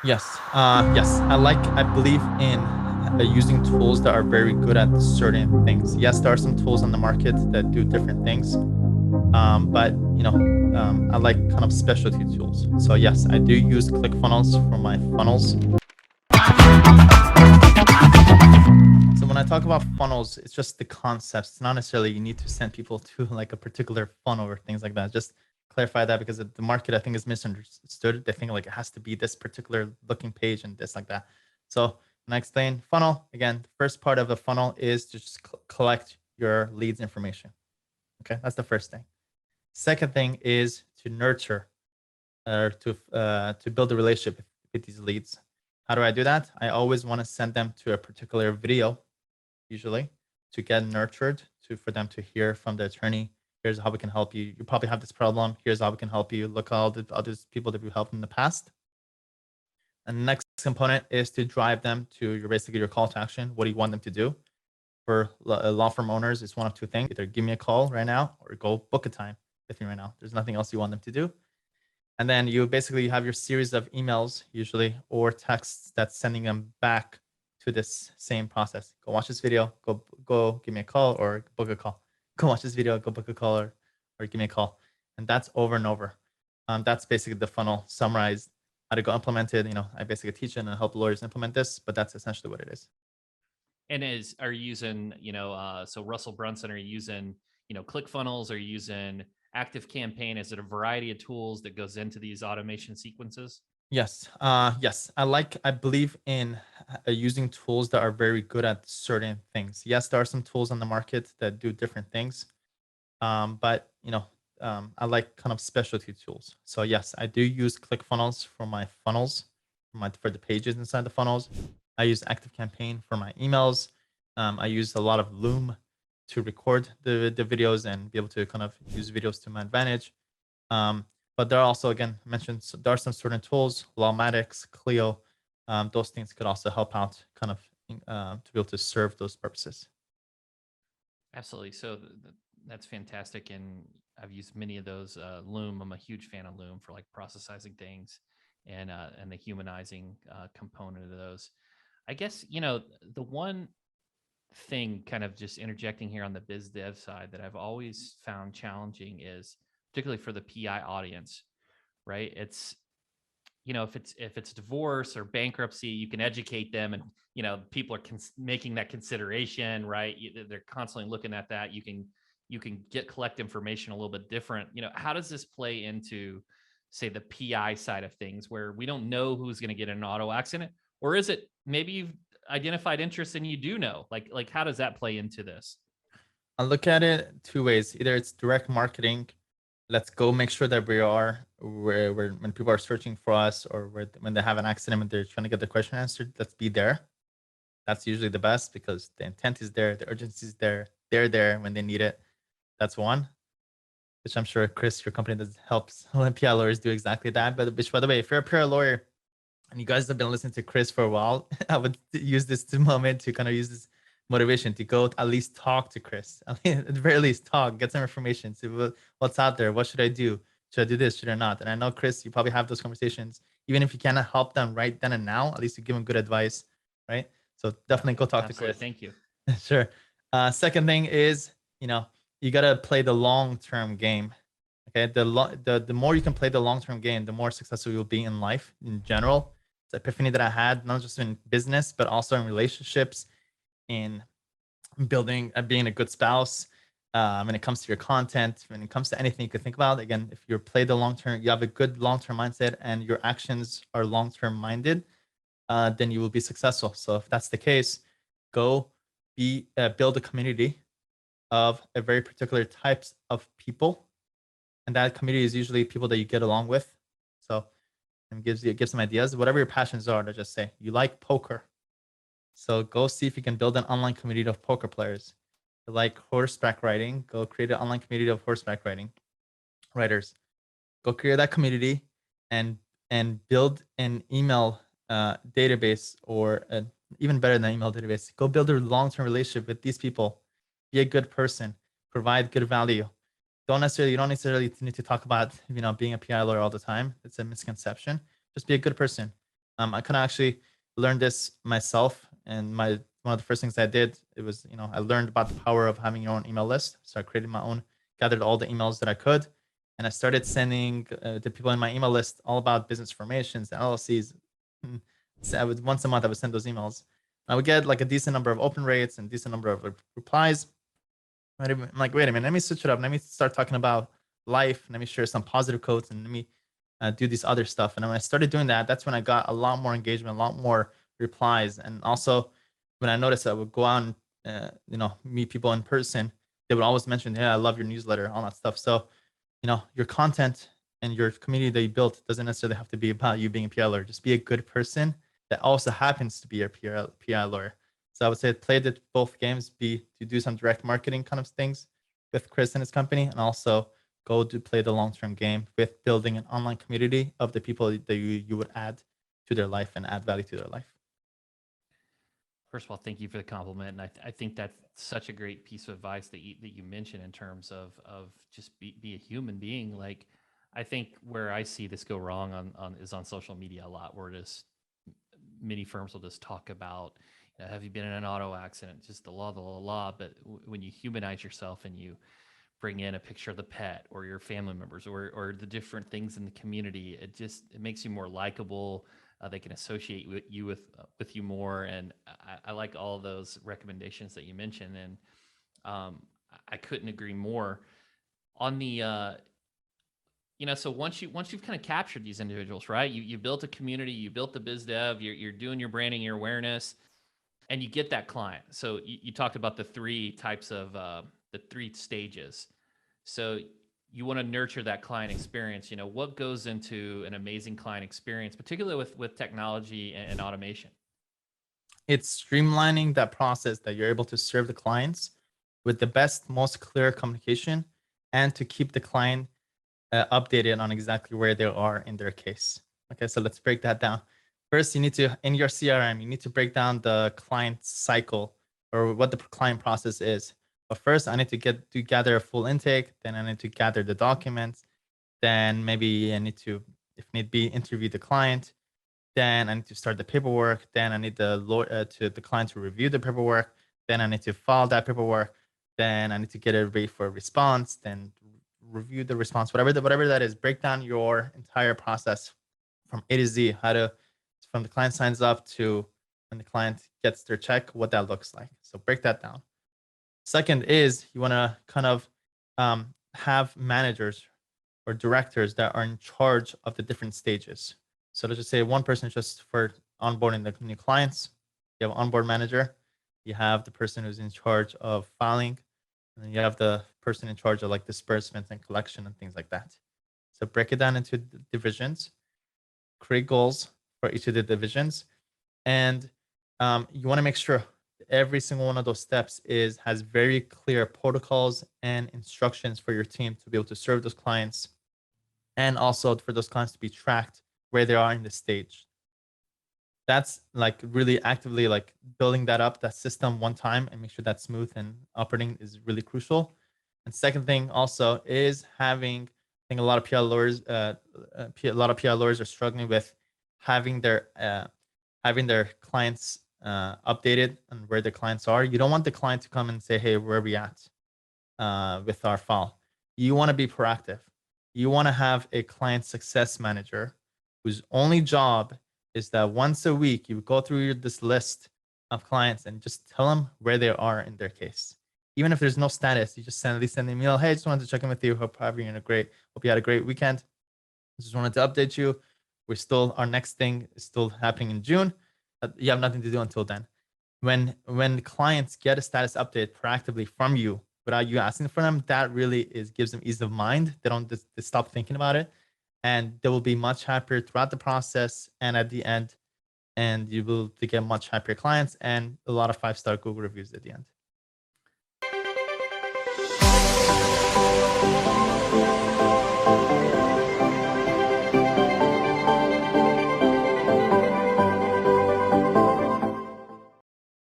Yes. I believe in using tools that are very good at certain things. Yes, there are some tools on the market that do different things. But I like kind of specialty tools. So yes, I do use ClickFunnels for my funnels. So when I talk about funnels, it's just the concepts. It's not necessarily you need to send people to like a particular funnel or things like that. Just clarify that because the market I think is misunderstood. They think like it has to be this particular looking page and this like that. So when I explain funnel, again, the first part of a funnel is to just collect your leads information. Okay, that's the first thing. Second thing is to nurture or to build a relationship with these leads. How do I do that? I always want to send them to a particular video, usually, to get nurtured, to for them to hear from the attorney. Here's how we can help you. You probably have this problem. Here's how we can help you. Look at all the other people that we helped in the past. And the next component is to drive them to your basically your call to action. What do you want them to do? For law firm owners, it's one of two things: either give me a call right now or go book a time with me right now. There's nothing else you want them to do. And then you basically have your series of emails usually or texts that's sending them back to this same process. Go watch this video, go give me a call or book a call. Go watch this video, go book a call or give me a call. And that's over and over. That's basically the funnel summarized, how to go implement it. I basically teach it and help lawyers implement this, but that's essentially what it is. And are you using, so Russell Brunson, are you using, ClickFunnels? Are you using Active Campaign? Is it a variety of tools that goes into these automation sequences? Yes. I believe in using tools that are very good at certain things. Yes, there are some tools on the market that do different things. But I like kind of specialty tools. So yes, I do use ClickFunnels for my funnels, for the pages inside the funnels. I use Active Campaign for my emails. I use a lot of Loom to record the videos and be able to kind of use videos to my advantage. Um, but there are also, again, mentioned, so there are some certain tools, Lawmatics, Clio. Those things could also help out kind of to be able to serve those purposes. Absolutely. So that's fantastic. And I've used many of those. Loom, I'm a huge fan of Loom for like processing things and the humanizing component of those. I guess, the one thing kind of just interjecting here on the biz dev side that I've always found challenging is particularly for the PI audience, right? It's, if it's divorce or bankruptcy, you can educate them, and people are making that consideration, right? They're constantly looking at that. You can collect information a little bit different. How does this play into, say, the PI side of things, where we don't know who's going to get in an auto accident, or is it maybe you've identified interest and you do know? Like how does that play into this? I look at it two ways. Either it's direct marketing. Let's go make sure that we are where when people are searching for us or when they have an accident and they're trying to get the question answered, let's be there. That's usually the best because the intent is there, the urgency is there, they're there when they need it. That's one, which I'm sure Chris, your company, does helps PI lawyers do exactly that. But which, by the way, if you're a PI lawyer and you guys have been listening to Chris for a while, I would use this moment to kind of use this motivation to go at least talk to Chris. I mean, at the very least, talk, get some information, see what's out there. What should I do? Should I do this? Should I not? And I know, Chris, you probably have those conversations. Even if you cannot help them right then and now, at least you give them good advice, right? So Yeah, definitely go talk to absolutely. Chris. Thank you. Sure. Second thing is, you gotta play the long term game. Okay, the more you can play the long term game, the more successful you'll be in life in general. It's epiphany that I had not just in business but also in relationships, in building, being a good spouse. When it comes to your content, when it comes to anything you could think about, again, if you play the long term, you have a good long term mindset, and your actions are long term minded, then you will be successful. So if that's the case, go build a community of a very particular types of people, and that community is usually people that you get along with. So it gives some ideas. Whatever your passions are, to just say you like poker, so go see if you can build an online community of poker players. You like horseback riding, go create an online community of horseback riding writers. Go create that community and build an email database, or even better than an email database. Go build a long-term relationship with these people. Be a good person. Provide good value. You don't necessarily need to talk about being a PI lawyer all the time. It's a misconception. Just be a good person. I kind of actually learned this myself, and one of the first things I did, it was, I learned about the power of having your own email list. So I created my own, gathered all the emails that I could, and I started sending the people in my email list all about business formations, LLCs. So I would once a month I would send those emails. I would get like a decent number of open rates and decent number of replies. I'm like, wait a minute, let me switch it up. Let me start talking about life. Let me share some positive quotes, and let me do this other stuff. And when I started doing that, that's when I got a lot more engagement, a lot more replies. And also, when I noticed I would go out and meet people in person, they would always mention, "Hey, I love your newsletter," all that stuff. So, your content and your community that you built doesn't necessarily have to be about you being a PR lawyer. Just be a good person that also happens to be a PR lawyer. So I would say play both games, be to do some direct marketing kind of things with Chris and his company, and also go to play the long-term game with building an online community of the people that you would add to their life and add value to their life. First of all, thank you for the compliment, and I think that's such a great piece of advice that you mentioned in terms of just be a human being. Like, I think where I see this go wrong is on social media a lot, where just many firms will just talk about, have you been in an auto accident, just the law. But when you humanize yourself and you bring in a picture of the pet or your family members or the different things in the community, it makes you more likable. They can associate with you more, and I like all of those recommendations that you mentioned, and I couldn't agree more. On the so once you've kind of captured these individuals, right? You built a community, you built the biz dev, you're doing your branding, your awareness, and you get that client. So you talked about the three types of the three stages. So you want to nurture that client experience. What goes into an amazing client experience, particularly with technology and automation? It's streamlining that process that you're able to serve the clients with the best, most clear communication, and to keep the client updated on exactly where they are in their case. Okay, so let's break that down. First, you need to, in your CRM, you need to break down the client cycle or what the client process is. But first, I need to gather a full intake. Then I need to gather the documents. Then maybe I need to, if need be, interview the client. Then I need to start the paperwork. Then I need the client to review the paperwork. Then I need to file that paperwork. Then I need to get it ready for a response. Then review the response, whatever that is. Break down your entire process from A to Z. From the client signs up to when the client gets their check, what that looks like. So break that down. Second is you want to kind of have managers or directors that are in charge of the different stages. So let's just say one person is just for onboarding the new clients. You have an onboard manager. You have the person who's in charge of filing, and then you have the person in charge of like disbursements and collection and things like that. So break it down into divisions, create goals for each of the divisions, and you want to make sure every single one of those steps has very clear protocols and instructions for your team to be able to serve those clients, and also for those clients to be tracked where they are in the stage. That's like really actively like building that system one time and make sure that's smooth and operating is really crucial. And second thing also is having, I think a lot of PR lawyers, are struggling with having their clients updated on where their clients are. You don't want the client to come and say, "Hey, where are we at with our file?" You want to be proactive. You want to have a client success manager whose only job is that once a week you go through this list of clients and just tell them where they are in their case. Even if there's no status, you just at least send an email. "Hey, just wanted to check in with you. Hope you had a great weekend. Just wanted to update you. Our next thing is still happening in June. You have nothing to do until then." When clients get a status update proactively from you without you asking for them, that really gives them ease of mind. They don't just stop thinking about it, and they will be much happier throughout the process and at the end, and you will get much happier clients and a lot of 5-star Google reviews at the end.